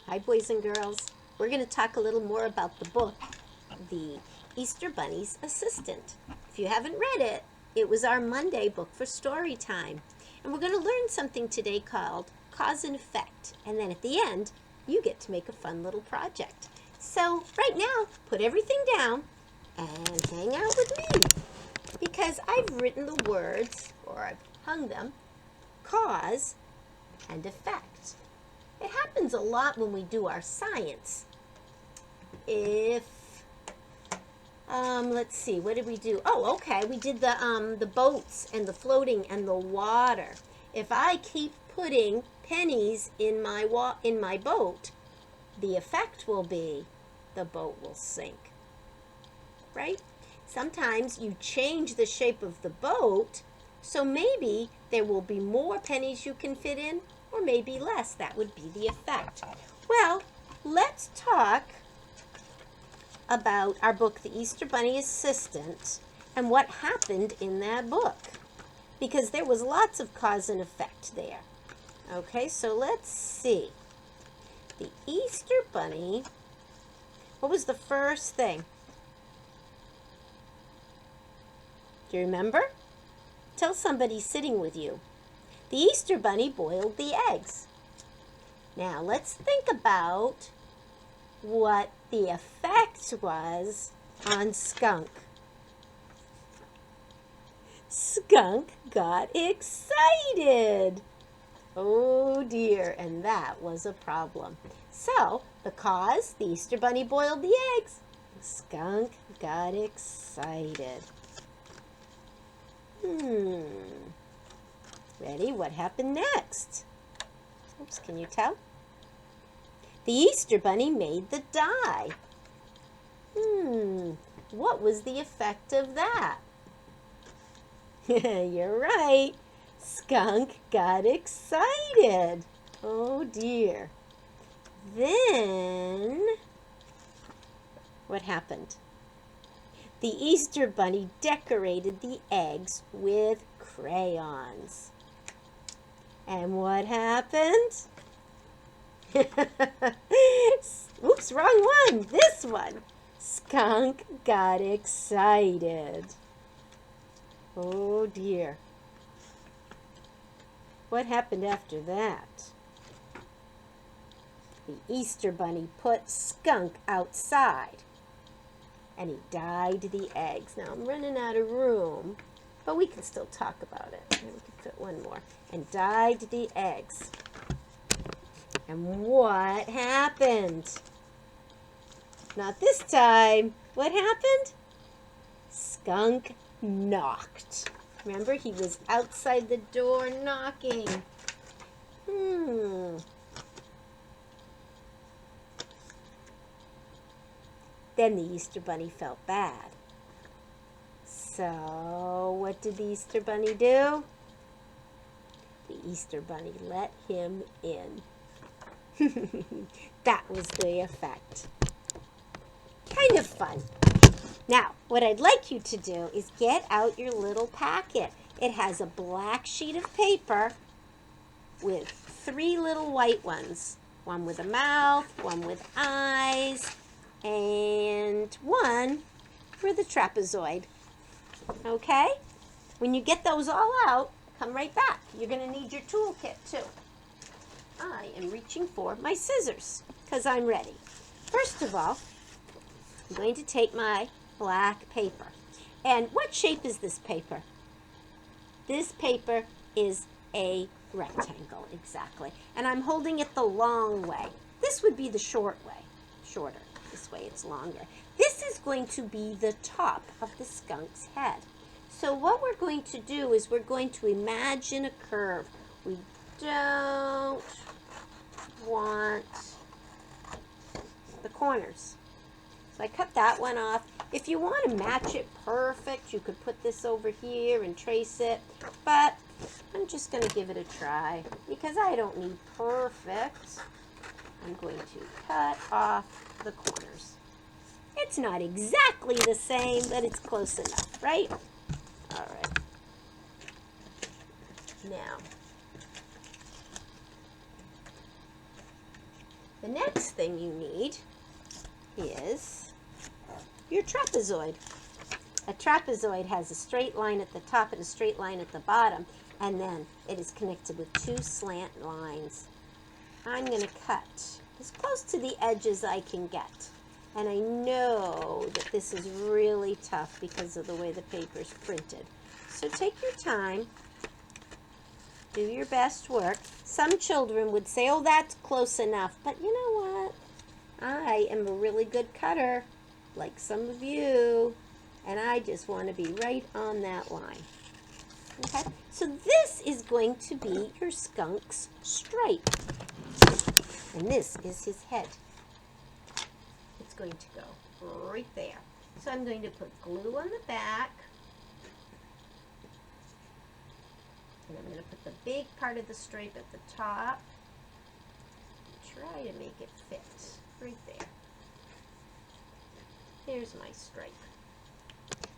Hi, boys and girls. We're going to talk a little more about the book, The Easter Bunny's Assistant. If you haven't read it, it was our Monday book for story time. And we're going to learn something today called cause and effect. And then at the end, you get to make a fun little project. So right now, put everything down and hang out with me. Because I've written the words, or I've hung them, cause and effect. It happens a lot when we do our science. Let's see, what did we do? Oh, okay, we did the boats and the floating and the water. If I keep putting pennies in my boat, the effect will be the boat will sink, right? Sometimes you change the shape of the boat, so maybe there will be more pennies you can fit in, or maybe less. That would be the effect. Well, let's talk about our book, The Easter Bunny Assistant, and what happened in that book, because there was lots of cause and effect there. Okay, so let's see. The Easter Bunny, what was the first thing? Do you remember? Tell somebody sitting with you. The Easter Bunny boiled the eggs. Now let's think about what the effect was on Skunk. Skunk got excited. Oh dear, and that was a problem. So, the cause, the Easter Bunny boiled the eggs. Skunk got excited. Ready? What happened next? Oops, can you tell? The Easter Bunny made the die. What was the effect of that? You're right. Skunk got excited. Oh dear. Then, what happened? The Easter Bunny decorated the eggs with crayons. And what happened? Oops, wrong one. This one. Skunk got excited. Oh dear. What happened after that? The Easter Bunny put Skunk outside, and he dyed the eggs. Now I'm running out of room, but we can still talk about it. We can fit one more. And dyed the eggs. And what happened? Not this time. What happened? Skunk knocked. Remember, he was outside the door knocking. Then the Easter Bunny felt bad. So, what did the Easter Bunny do? The Easter Bunny let him in. That was the effect. Kind of fun. Now, what I'd like you to do is get out your little packet. It has a black sheet of paper with 3 little white ones. One with a mouth, one with eyes, and one for the trapezoid. Okay? When you get those all out, come right back. You're going to need your toolkit too. I am reaching for my scissors because I'm ready. First of all, I'm going to take my black paper. And what shape is this paper? This paper is a rectangle, exactly. And I'm holding it the long way. This would be the short way, shorter. This way it's longer. This is going to be the top of the skunk's head. So what we're going to do is we're going to imagine a curve. We don't want the corners. So I cut that one off. If you want to match it perfect, you could put this over here and trace it. But I'm just going to give it a try because I don't need perfect. I'm going to cut off the corners. It's not exactly the same, but it's close enough, right? All right. Now, The next thing you need is your trapezoid. A trapezoid has a straight line at the top and a straight line at the bottom, and then it is connected with two slant lines. I'm going to cut as close to the edge as I can get. And I know that this is really tough because of the way the paper is printed. So take your time. Do your best work. Some children would say, oh, that's close enough. But you know what? I am a really good cutter, like some of you. And I just want to be right on that line. Okay? So this is going to be your skunk's stripe. And this is his head. It's going to go right there. So I'm going to put glue on the back. And I'm going to put the big part of the stripe at the top. Try to make it fit right there. There's my stripe.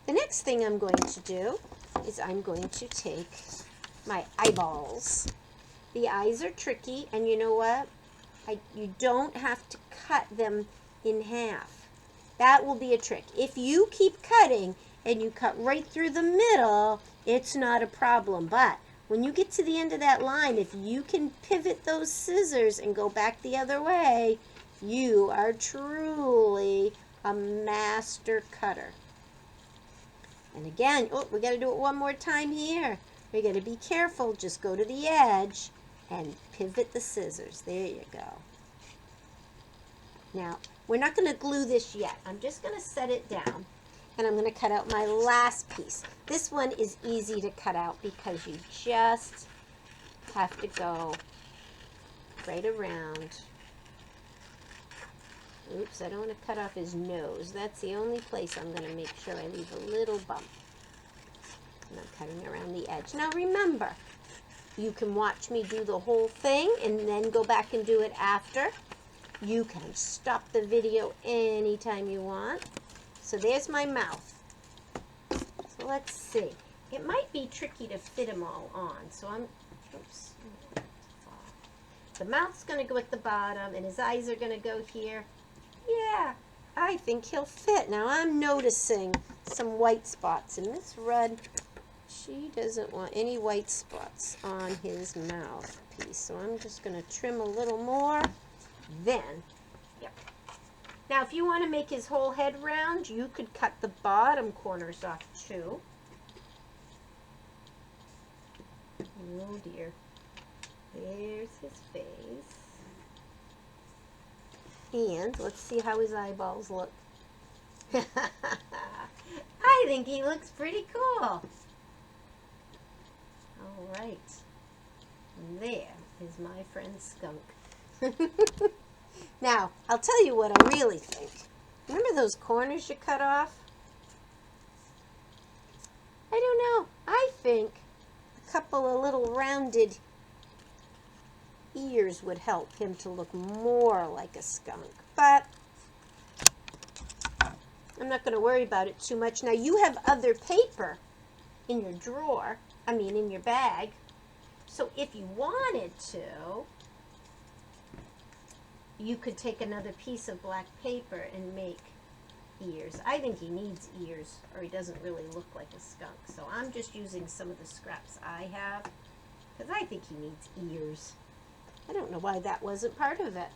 The next thing I'm going to do is I'm going to take my eyeballs. The eyes are tricky, and you know what? You don't have to cut them in half. That will be a trick. If you keep cutting and you cut right through the middle, it's not a problem. But when you get to the end of that line, if you can pivot those scissors and go back the other way, you are truly a master cutter. And again, oh, we got to do it one more time here. We got to be careful. Just go to the edge and pivot the scissors. There you go. Now, we're not going to glue this yet. I'm just going to set it down, and I'm going to cut out my last piece. This one is easy to cut out because you just have to go right around. Oops, I don't want to cut off his nose. That's the only place I'm going to make sure I leave a little bump. And I'm cutting around the edge. Now remember, you can watch me do the whole thing and then go back and do it after. You can stop the video anytime you want. So there's my mouth. So let's see. It might be tricky to fit them all on. So oops. The mouth's going to go at the bottom and his eyes are going to go here. Yeah, I think he'll fit. Now I'm noticing some white spots in Miss Rudd. She doesn't want any white spots on his mouthpiece. So I'm just going to trim a little more. Then, yep. Now if you want to make his whole head round, you could cut the bottom corners off too. Oh dear. There's his face. And let's see how his eyeballs look. I think he looks pretty cool. All right. And there is my friend Skunk. Now, I'll tell you what I really think. Remember those corners you cut off? I don't know. I think a couple of little rounded ears would help him to look more like a skunk. But I'm not going to worry about it too much. Now, you have other paper in your drawer. In your bag. So if you wanted to, you could take another piece of black paper and make ears. I think he needs ears, or he doesn't really look like a skunk. So I'm just using some of the scraps I have, because I think he needs ears. I don't know why that wasn't part of it,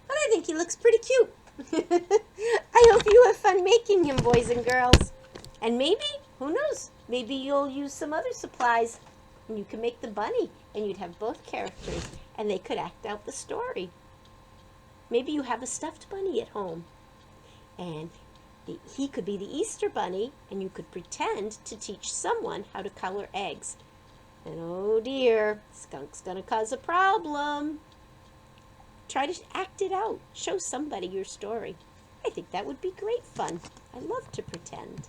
but I think he looks pretty cute. I hope you have fun making him, boys and girls. And maybe, who knows, maybe you'll use some other supplies and you can make the bunny and you'd have both characters and they could act out the story. Maybe you have a stuffed bunny at home and he could be the Easter bunny and you could pretend to teach someone how to color eggs. And oh dear, Skunk's gonna cause a problem. Try to act it out. Show somebody your story. I think that would be great fun. I love to pretend.